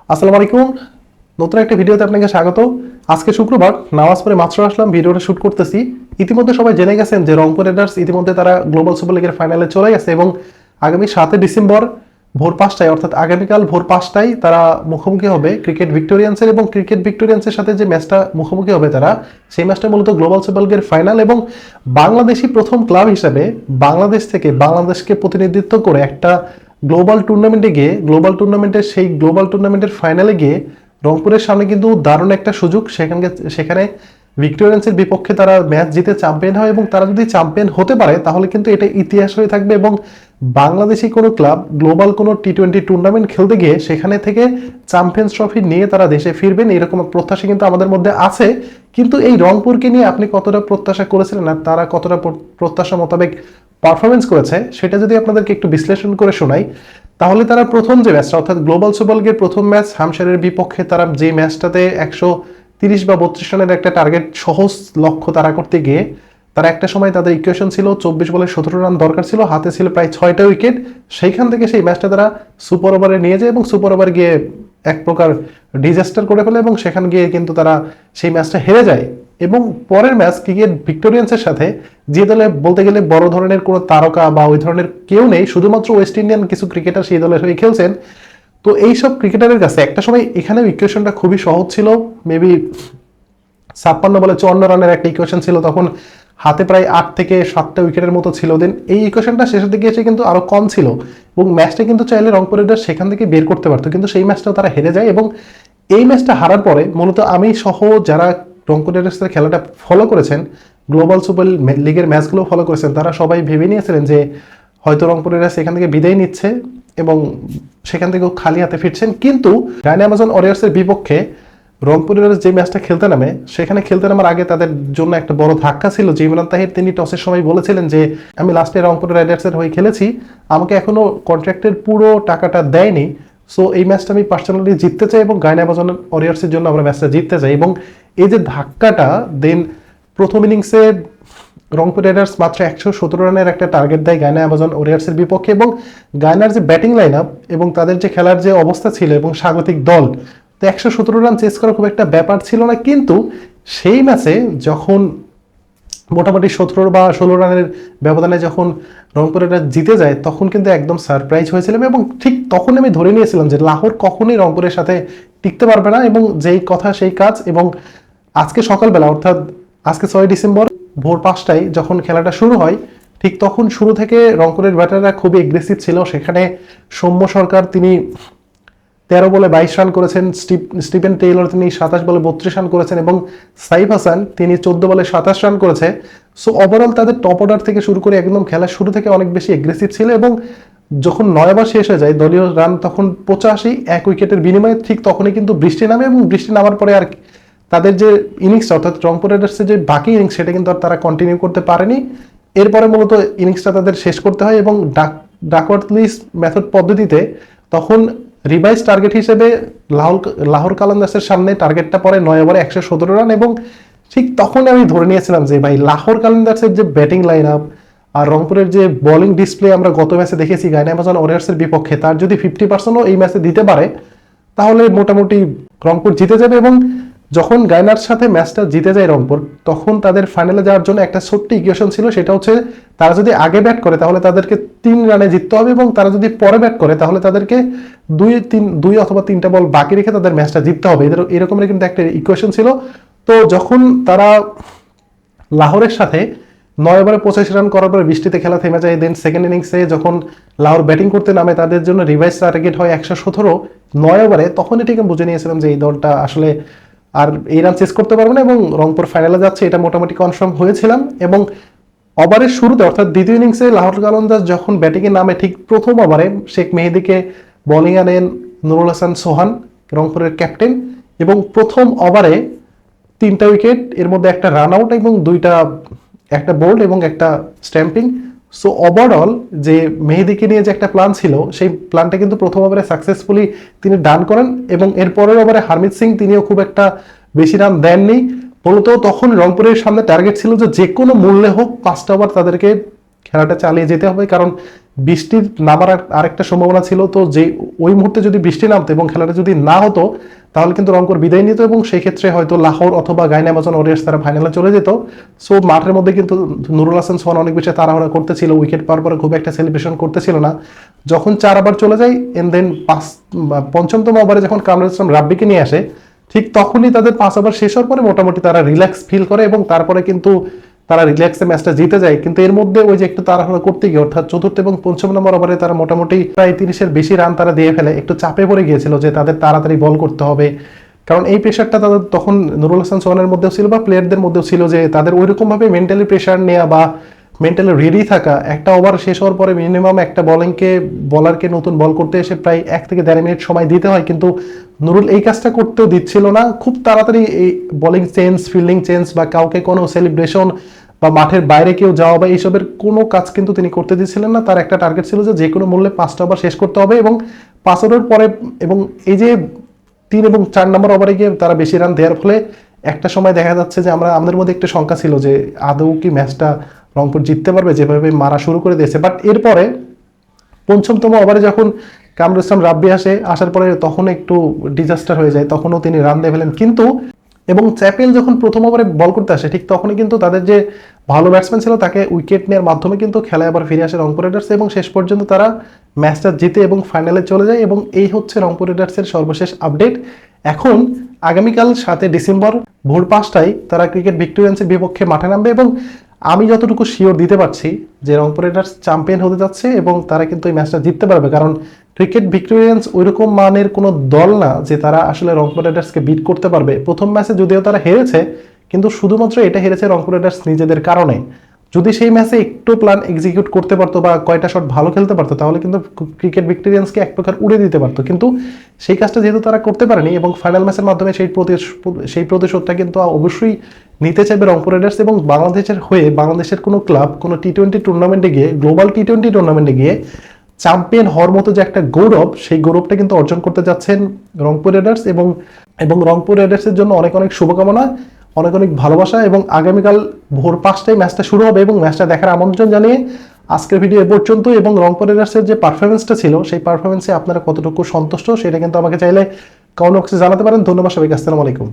আসসালামু আলাইকুম। নতুন একটা ভিডিওতে আপনাকে স্বাগত। আজকে শুক্রবার, নামাজ পড়ে মাত্র আসলাম, ভিডিওটা শুট করতেছি। ইতিমধ্যে সবাই জেনে গেছেন যে রংপুর রাইডার্স ইতিমধ্যে তারা গ্লোবাল সুপার লিগের ফাইনালে চলে গেছে এবং আগামী 7 ডিসেম্বর ভোর 5টায়, অর্থাৎ আগামীকাল ভোর 5টায় তারা মুখোমুখি হবে ক্রিকেট ভিক্টোরিয়ান্সের। এবং ক্রিকেট ভিক্টোরিয়ান্সের সাথে যে ম্যাচটা মুখোমুখি হবে তারা, সেই ম্যাচটা মূলত গ্লোবাল সুপার লিগের ফাইনাল। এবং বাংলাদেশি প্রথম ক্লাব হিসেবে বাংলাদেশ থেকে বাংলাদেশকে প্রতিনিধিত্ব করে একটা গ্লোবাল টুর্নামেন্টের সেই গ্লোবাল টুর্নামেন্টের ফাইনালে গিয়ে রংপুরের সামনে কিন্তু দারুণ একটা সুযোগ। সেখানে ভিক্টোরিয়ান্সের বিপক্ষে তারা ম্যাচ জিতে চ্যাম্পিয়ন হয় এবং তারা যদি চ্যাম্পিয়ন হতে পারে তাহলে কিন্তু এটা ইতিহাস হয়ে থাকবে এবং বাংলাদেশি কোনো ক্লাব গ্লোবাল কোনো টি-20 টুর্নামেন্ট খেলতে গিয়ে সেখানে থেকে চ্যাম্পিয়ন্স ট্রফি নিয়ে তারা দেশে ফিরবেন, এরকম প্রত্যাশা কিন্তু আমাদের মধ্যে আছে। কিন্তু এই রংপুরকে নিয়ে আপনি কতটা প্রত্যাশা করেছিলেন আর তারা কতটা প্রত্যাশা মোতাবেক পারফরমেন্স করেছে সেটা যদি আপনাদেরকে একটু বিশ্লেষণ করে শোনাই, তাহলে তারা প্রথম যে ম্যাচটা, অর্থাৎ গ্লোবাল সুপার লিগের প্রথম ম্যাচ হামশারের বিপক্ষে, তারা যে ম্যাচটাতে 130 বা 32 রানের একটা টার্গেট, সহজ লক্ষ্য তারা করতে গিয়ে তারা একটা সময় তাদের ইকুয়েশন ছিল 24 বলে 17 রান দরকার ছিল, হাতে ছিল প্রায় 6টা উইকেট। সেইখান থেকে সেই ম্যাচটা তারা সুপার ওভারে নিয়ে যায় এবং সুপার ওভার গিয়ে এক প্রকার ডিজাস্টার করে ফেলে এবং সেখানে গিয়ে কিন্তু তারা সেই ম্যাচটা হেরে যায়। এবং পরের ম্যাচ ক্রিকেট ভিক্টোরিয়ান্সের সাথে, যে দলে বলতে গেলে বড় ধরনের কোনো তারকা বা ওই ধরনের কেউ নেই, শুধুমাত্র ওয়েস্ট ইন্ডিয়ান কিছু ক্রিকেটার সেই দলের হয়ে খেলছেন। তো এইসব ক্রিকেটারের কাছে একটা সময় এখানেও ইকুয়েশনটা খুবই সহজ ছিল। মেবি 56 বলে 54 রানের একটা ইকুয়েশন ছিল, তখন হাতে প্রায় 8 থেকে 7টা উইকেটের মতো ছিল। দেন এই ইকুয়েশনটা শেষের দিকে এসে কিন্তু আরো কম ছিল এবং ম্যাচটা কিন্তু চাইলে রংপুর রাইডার্স সেখান থেকে বের করতে পারতো, কিন্তু সেই ম্যাচটাও তারা হেরে যায়। এবং এই ম্যাচটা হারার পরে মূলত আমি সহ যারা রংপুর রাইডার্সের খেলাটা ফলো করেছেন, গ্লোবাল সুপার লিগের ম্যাচগুলো ফলো করেছেন, তারা সবাই ভেবে নিয়েছিলেন যে হয়তো রংপুর রাইডার্স এখান থেকে বিদায় নিচ্ছে এবং সেখান থেকেও খালি হাতে ফিরছেন। কিন্তু ডায়না অ্যামাজন ওয়ারিয়র্সের বিপক্ষে রংপুর রাইডার্স যে ম্যাচটা খেলতে নামে, সেখানে খেলতে নামার আগে তাদের জন্য একটা বড় ধাক্কা ছিল যে ইমরান তাহির, তিনি টসের সময় বলেছিলেন যে আমি লাস্টে রংপুর রাইডার্সের হয়ে খেলেছি, আমাকে এখনো কন্ট্রাক্টের পুরো টাকাটা দেয়নি, সো এই ম্যাচটা আমি পার্সোনালি জিততে চাই এবং ডায়না অ্যামাজন ওয়ারিয়র্সের জন্য আমরা ম্যাচটা জিততে চাই। এবং এই যে ধাক্কাটা, দেন প্রথম ইনিংসে রংপুর রাইডার্স মাত্র 117 রানের একটা টার্গেট দেয় ডায়না অ্যামাজন ওয়ারিয়র্সের বিপক্ষে এবং গায়নার যে ব্যাটিং লাইন আপ এবং তাদের যে খেলার যে অবস্থা ছিল এবং স্বাগতিক দল, তো 117 রান চেস করা খুব একটা ব্যাপার ছিল না। কিন্তু সেই ম্যাচে যখন মোটামুটি 17 বা 16 রানের ব্যবধানে যখন রংপুর রাইডার্স জিতে যায়, তখন কিন্তু একদম সারপ্রাইজ হয়েছিলাম এবং ঠিক তখন আমি ধরে নিয়েছিলাম যে লাহোর কখনোই রংপুরের সাথে টিকতে পারবে না এবং যেই কথা সেই কাজ। এবং আজকে সকালবেলা, অর্থাৎ আজকে 6 ডিসেম্বর ভোর 5টায় যখন খেলাটা শুরু হয়, ঠিক তখন শুরু থেকে রংপুরের ব্যাটাররা খুবই এগ্রেসিভ ছিল। সেখানে সৌম্য সরকার, তিনি 13 বলে 22 রান করেছেন, স্টিফেন টেইলর তিনি 27 বলে 32 রান করেছেন এবং সাইফ হাসান তিনি 14 বলে 27 রান করেছে। সো ওভারঅল তাদের টপ অর্ডার থেকে শুরু করে একদম খেলার শুরু থেকে অনেক বেশি এগ্রেসিভ ছিল এবং যখন 9 ওভার শেষ হয়ে যায় দলীয় রান তখন 85, এক উইকেটের বিনিময়ে, ঠিক তখনই কিন্তু বৃষ্টি নামে এবং বৃষ্টি নামার পরে আর তাদের যে ইনিংসটা, অর্থাৎ রংপুর রাইডার্সের যে বাকি ইনিংস, সেটা কিন্তু আর তারা কন্টিনিউ করতে পারেনি। এরপরে মূলত ইনিংসটা তাদের শেষ করতে হয় এবং ডাকওয়ার্থ লুইস মেথড পদ্ধতিতে তখন রিভাইজ টার্গেট হিসেবে লাহোর কালান্দার্সের সামনে টার্গেটটা পড়ে 9 ওভারে 117 রান। এবং ঠিক তখন আমি ধরে নিয়েছিলাম যে ভাই, লাহোর কালান্দার্সের যে ব্যাটিং লাইন আপ আর রংপুরের যে বোলিং ডিসপ্লে আমরা গত ম্যাচে দেখেছি ডায়না অ্যামাজন ওয়ারিয়র্সের বিপক্ষে, তার যদি 50%ও এই ম্যাচে দিতে পারে তাহলে মোটামুটি রংপুর জিতে যাবে। এবং যখন গায়নার সাথে ম্যাচটা জিতে যায় রংপুর, তখন তাদের ফাইনালে যাওয়ার জন্য একটা ছোট্ট ইকুয়েশন ছিল, সেটা হচ্ছে তারা যদি আগে ব্যাট করে তাহলে তাদেরকে 3 রানে জিততে হবে এবং তারা যদি পরে ব্যাট করে তাহলে তাদেরকে 2 অথবা 3টা বল বাকি রেখে তাদের ম্যাচটা জিততে হবে, এরকমের কিন্তু একটা ইকুয়েশন ছিল। তো যখন তারা লাহোরের সাথে 9 ওভারে 85 রান করার পরে বৃষ্টিতে খেলা থেমে যায়, দেন সেকেন্ড ইনিংসে যখন লাহোর ব্যাটিং করতে নামে তাদের জন্য রিভাইজ টার্গেট হয় 117 9 ওভারে, তখন এটিকে বুঝে নিয়েছিলাম যে এই দলটা আসলে আর এই রান চেস করতে পারবে না এবং রংপুর ফাইনালে যাচ্ছে, এটা মোটামুটি কনফার্ম হয়েছিলাম। এবং ওভারের শুরুতে, অর্থাৎ দ্বিতীয় ইনিংসে লাহোর কালান্দার্স যখন ব্যাটিংয়ে নামে, ঠিক প্রথম ওভারে শেখ মেহেদিকে বোলিং আনেন নুরুল হাসান সোহান, রংপুরের ক্যাপ্টেন, এবং প্রথম ওভারে 3টা উইকেট, এর মধ্যে একটা রান আউট এবং একটা বোল্ড এবং একটা স্ট্যাম্পিং। সো ওভারঅল যে মেহেদিকে নিয়ে যে একটা প্ল্যান ছিল, সেই প্ল্যানটা কিন্তু প্রথম ওভারে সাকসেসফুলি তিনি ডান করেন এবং এর পরের ওভারে হারমিত সিং তিনিও খুব একটা বেশি রান দেননি। মূলত তখন রংপুরের সামনে টার্গেট ছিল যে কোনো মূল্যে হোক 5টা ওভার তাদেরকে খেলাটা চালিয়ে যেতে হবে, কারণ বৃষ্টির নামার আরেকটা সম্ভাবনা ছিল, তো যে ওই মুহূর্তে যদি বৃষ্টি নামতো এবং খেলাটা যদি না হতো তাহলে কিন্তু রংপুর বিদায় নিত এবং সেই ক্ষেত্রে হয়তো লাহোর অথবা গাইনা আমাজন ওরিয়ার্স তারা ফাইনালে চলে যেত। সো মাঠের মধ্যে কিন্তু নুরুল হাসান সোহান অনেক বেশি তাড়াহুড়া করতেছিল, উইকেট পাওয়ার পরে খুব একটা সেলিব্রেশন করতেছিল না। যখন 4 ওভার চলে যায় এন্ড দেন পঞ্চমতম ওভারে যখন কামরুল ইসলাম রাব্বিকে নিয়ে আসে, ঠিক তখনই তাদের 5 ওভার শেষ হওয়ার পরে মোটামুটি তারা রিল্যাক্স ফিল করে এবং তারপরে কিন্তু তারা রিল্যাক্সে ম্যাচটা জিতে যায়। কিন্তু এর মধ্যে ওই যে একটু তাড়াহুড়া করতে গিয়ে অর্থাৎ চতুর্থ এবং পঞ্চম নম্বর ওভারে তারা মোটামুটি প্রায় 30-এর বেশি রান তারা দিয়ে ফেলে, একটু চাপে পড়ে গিয়েছিল যে তাদের তাড়াতাড়ি বল করতে হবে। কারণ এই প্রেশারটা তাদের তখন নুরুল হাসান সোহানের মধ্যেও ছিল বা প্লেয়ারদের মধ্যেও ছিল যে তাদের ওইরকম ভাবে মেন্টালি প্রেশার নেওয়া বা মেন্টালি রেডি থাকা, একটা ওভার শেষ হওয়ার পরে মিনিমাম একটা বলারকে নতুন বল করতে এসে প্রায় 1 থেকে 1.5 মিনিট সময় দিতে হয়, কিন্তু নুরুল এই কাজটা করতেও দিচ্ছিল না। খুব তাড়াতাড়ি এই বোলিং চেঞ্জ, ফিল্ডিং চেঞ্জ বা কাউকে কোনো সেলিব্রেশন বা মাঠের বাইরে কেউ যাওয়া বা এইসবের কোনো কাজ কিন্তু তিনি করতে দিচ্ছিলেন না। তার একটা টার্গেট ছিল যে কোনো মূল্যে 5টা ওভার শেষ করতে হবে এবং 5 ওভার পরে এবং এই যে 3 এবং 4 নম্বর ওভারে গিয়ে তারা বেশি রান দেওয়ার ফলে একটা সময় দেখা যাচ্ছে যে আমাদের মধ্যে একটা শঙ্কা ছিল যে আদৌ কি ম্যাচটা রংপুর জিততে পারবে, যেভাবে মারা শুরু করে দিয়েছে। বাট এরপরে পঞ্চমতম ওভারে যখন কামরুল ইসলাম রাব্বি আসার পরে তখন একটু ডিজাস্টার হয়ে যায়, তখনও তিনি রান দিয়ে ফেলেন। কিন্তু এবং চ্যাপেল যখন প্রথম ওভারে বল করতে আসে ঠিক তখনই কিন্তু তাদের যে ভালো ব্যাটসম্যান ছিল তাকে উইকেট নেওয়ার মাধ্যমে কিন্তু খেলায় আবার ফিরে আসে রংপুর রাইডার্স এবং শেষ পর্যন্ত তারা ম্যাচটা জিতে এবং ফাইনালে চলে যায়। এবং এই হচ্ছে রংপুর রাইডার্সের সর্বশেষ আপডেট। এখন আগামীকাল 7 ডিসেম্বর ভোর 5টায় তারা ক্রিকেট ভিক্টোরিয়ান্সের বিপক্ষে মাঠে নামবে এবং আমি যতটুকু শিওর দিতে পারছি যে রংপুর রাইডার্স চ্যাম্পিয়ন হতে যাচ্ছে এবং তারা কিন্তু এই ম্যাচটা জিততে পারবে। কারণ ক্রিকেট ভিক্টোরিয়ান্স ওইরকম মানের কোনো দল না যে তারা আসলে রংপুর রাইডার্সকে বিট করতে পারবে। প্রথম ম্যাচে যদিও তারা হেরেছে, কিন্তু শুধুমাত্র এটা হেরেছে রংপুর রাইডার্স নিজেদের কারণে। যদি সেই ম্যাচে একটু প্ল্যান এক্সিকিউট করতে পারতো বা কয়টা শট ভালো খেলতে পারতো তাহলে কিন্তু ক্রিকেট ভিক্টোরিয়ান্সকে এক প্রকার উড়ে দিতে পারতো, কিন্তু সেই কাজটা যেহেতু তারা করতে পারেনি এবং ফাইনাল ম্যাচের মাধ্যমে সেই প্রতিশোধটা কিন্তু অবশ্যই নিতে চাইবে রংপুর রাইডার্স। এবং বাংলাদেশের হয়ে বাংলাদেশের কোনো ক্লাব কোনো টি-20 টুর্নামেন্টে গিয়ে, গ্লোবাল টি-20 টুর্নামেন্টে গিয়ে চ্যাম্পিয়ন হওয়ার মতো যে একটা গৌরব, সেই গৌরবটা কিন্তু অর্জন করতে যাচ্ছেন রংপুর রাইডার্স। এবং রংপুর রাইডার্সের জন্য অনেক অনেক শুভকামনা, অনেক অনেক ভালোবাসা। এবং আগামীকাল ভোর 5টায় ম্যাচটা শুরু হবে এবং ম্যাচটা দেখার আমন্ত্রণ জানিয়ে আজকের ভিডিও এ পর্যন্ত। এবং রংপুর রাইডার্সের যে পারফরমেন্সটা ছিল সেই পারফরমেন্সে আপনারা কতটুকু সন্তুষ্ট সেটা কিন্তু আমাকে চাইলে কমেন্ট বক্সে জানাতে পারেন। ধন্যবাদ সবাইকে, আসসালামু আলাইকুম।